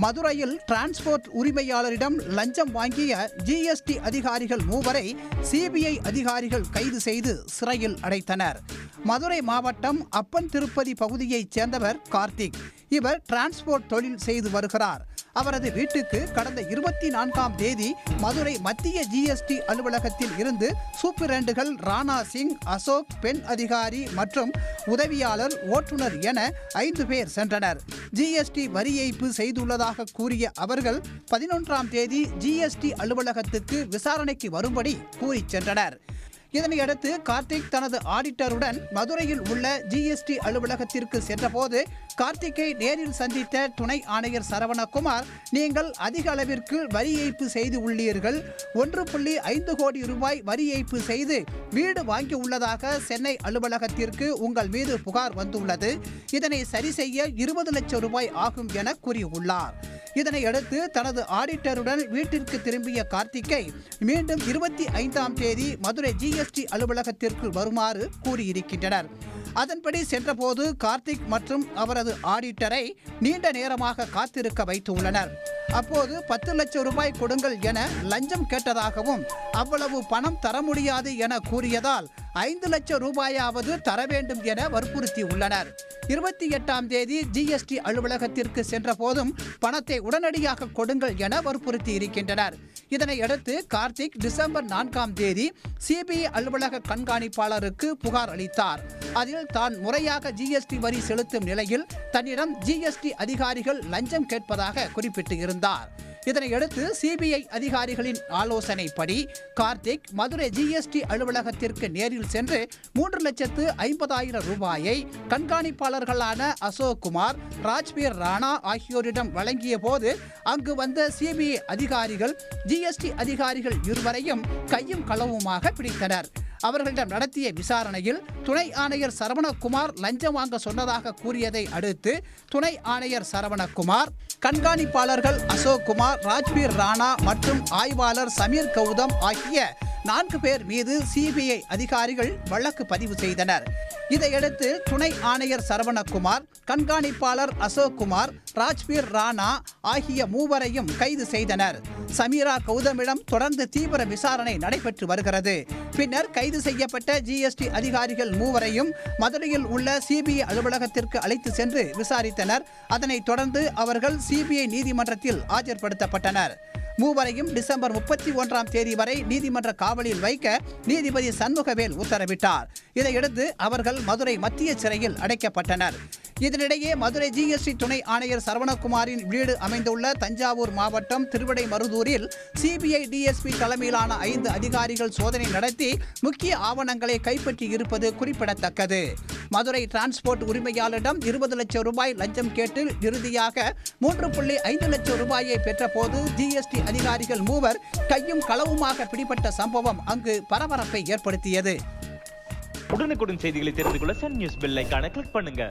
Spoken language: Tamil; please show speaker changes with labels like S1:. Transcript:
S1: மதுரையில் டிரான்ஸ்போர்ட் உரிமையாளரிடம் லஞ்சம் வாங்கிய ஜிஎஸ்டி அதிகாரிகள் மூவரை சிபிஐ அதிகாரிகள் கைது செய்து சிறையில் அடைத்தனர். மதுரை மாவட்டம் அப்பன் திருப்பதி பகுதியைச் சேர்ந்தவர் கார்த்திக். இவர் டிரான்ஸ்போர்ட் தொழில் செய்து வருகிறார். அவரது வீட்டுக்கு கடந்த 24ஆம் தேதி மதுரை மத்திய ஜிஎஸ்டி அலுவலகத்தில் இருந்து சூப்பிரண்டுகள் ராணா சிங், அசோக், பெண் அதிகாரி மற்றும் உதவியாளர், ஓட்டுநர் என 5 பேர் சென்றனர். ஜிஎஸ்டி வரி ஏய்ப்பு செய்துள்ளதாக கூறிய அவர்கள் 11ஆம் தேதி ஜிஎஸ்டி அலுவலகத்துக்கு விசாரணைக்கு வரும்படி கூறி சென்றனர். இதனையடுத்து கார்த்திக் தனது ஆடிட்டருடன் மதுரையில் உள்ள ஜிஎஸ்டி அலுவலகத்திற்கு சென்றபோது கார்த்திக்கை நேரில் சந்தித்த துணை ஆணையர் சரவணகுமார், நீங்கள் அதிக அளவிற்கு வரி ஏய்ப்பு செய்து உள்ளீர்கள், 1.5 கோடி ரூபாய் வரி ஏய்ப்பு செய்து வீடு வாங்கி உள்ளதாக சென்னை அலுவலகத்திற்கு உங்கள் மீது புகார் வந்துள்ளது. இதனை சரி செய்ய 20 லட்சம் ரூபாய் ஆகும் என கூறியுள்ளார். இதனையடுத்து தனது ஆடிட்டருடன் வீட்டிற்கு திரும்பிய கார்த்திக்கை மீண்டும் 25ஆம் தேதி மதுரை ஜிஎஸ்டி அலுவலகத்திற்கு வருமாறு கூறியிருக்கின்றனர். அதன்படி சென்றபோது கார்த்திக் மற்றும் அவரது ஆடிட்டரை நீண்ட நேரமாக காத்திருக்க வைத்துள்ளனர். அப்போது 10 லட்சம் ரூபாய் கொடுங்கள் என லஞ்சம் கேட்டதாகவும் அவ்வளவு பணம் தர முடியாது என கூறியதால் 5 லட்சம் ரூபாயாவது தர வேண்டும் என வற்புறுத்தியுள்ளனர். 28ஆம் தேதி ஜிஎஸ்டி அலுவலகத்திற்கு சென்ற போதும் பணத்தை உடனடியாக கொடுங்கள் என வற்புறுத்தி இருக்கின்றனர். இதனையடுத்து கார்த்திக் டிசம்பர் 4ஆம் தேதி சிபிஐ அலுவலக கண்காணிப்பாளருக்கு புகார் அளித்தார். அதில் தான் முறையாக ஜிஎஸ்டி வரி செலுத்தும் நிலையில் தன்னிடம் ஜிஎஸ்டி அதிகாரிகள் லஞ்சம் கேட்பதாக குறிப்பிட்டு இருந்தார். இதனையடுத்து சிபிஐ அதிகாரிகளின் ஆலோசனைப்படி கார்த்திக் மதுரை ஜிஎஸ்டி அலுவலகத்திற்கு நேரில் சென்று 3,50,000 ரூபாயை கண்காணிப்பாளர்களான அசோக் குமார், ராஜ்பீர் ராணா ஆகியோரிடம் வழங்கிய போது அங்கு வந்த சிபிஐ அதிகாரிகள் ஜிஎஸ்டி அதிகாரிகள் இருவரையும் கையும் களவுமாக பிடித்தனர். அவர்களிடம் நடத்திய விசாரணையில் துணை ஆணையர் சரவணகுமார் லஞ்சம் வாங்க சொன்னதாக கூறியதை அடுத்து துணை ஆணையர் சரவணகுமார், கண்காணிப்பாளர்கள் அசோக் குமார், ராஜ்பீர் ராணா மற்றும் ஆய்வாளர் சமீர் கௌதம் ஆகிய 4 பேர் மீது சிபிஐ அதிகாரிகள் வழக்கு பதிவு செய்தனர். இதையடுத்து துணை ஆணையர் சரவணகுமார், கண்காணிப்பாளர் அசோக் குமார், ராஜ்பீர் ராணா ஆகிய மூவரையும் கைது செய்தனர். சமீரா கௌதமிடம் தொடர்ந்து தீவிர விசாரணை நடைபெற்று வருகிறது. பின்னர் கைது செய்யப்பட்ட ஜிஎஸ்டி அதிகாரிகள் மூவரையும் மதுரையில் உள்ள சிபிஐ அலுவலகத்திற்கு அழைத்து சென்று விசாரித்தனர். அதனைத் தொடர்ந்து அவர்கள் சிபிஐ நீதிமன்றத்தில் ஆஜர்படுத்தப்பட்டனர். மூவரையும் டிசம்பர் 31ஆம் தேதி வரை நீதிமன்ற காவலில் வைக்க நீதிபதி சண்முகவேல் உத்தரவிட்டார். இதையடுத்து அவர்கள் மதுரை மத்திய சிறையில் அடைக்கப்பட்டனர். இதனிடையே மதுரை ஜிஎஸ்டி துணை ஆணையர் சரவணகுமாரின் வீடு அமைந்துள்ள தஞ்சாவூர் மாவட்டம் திருவிடைமருதூரில் சிபிஐ டிஎஸ்பி தலைமையிலான 5 அதிகாரிகள் சோதனை நடத்தி முக்கிய ஆவணங்களை கைப்பற்றி இருப்பது குறிப்பிடத்தக்கது. மதுரை டிரான்ஸ்போர்ட் உரிமையாளரிடம் 20 லட்சம் ரூபாய் லஞ்சம் கேட்டு இறுதியாக 3.5 லட்சம் ரூபாயை பெற்றபோது ஜிஎஸ்டி அதிகாரிகள் மூவர் கையும் களவுமாக பிடிபட்ட சம்பவம் அங்கு பரபரப்பை ஏற்படுத்தியது.
S2: உடனுக்குடன் செய்திகளை தெரிந்து கொள்ள சன் நியூஸ் பெல் ஐகானை கிளிக் பண்ணுங்க.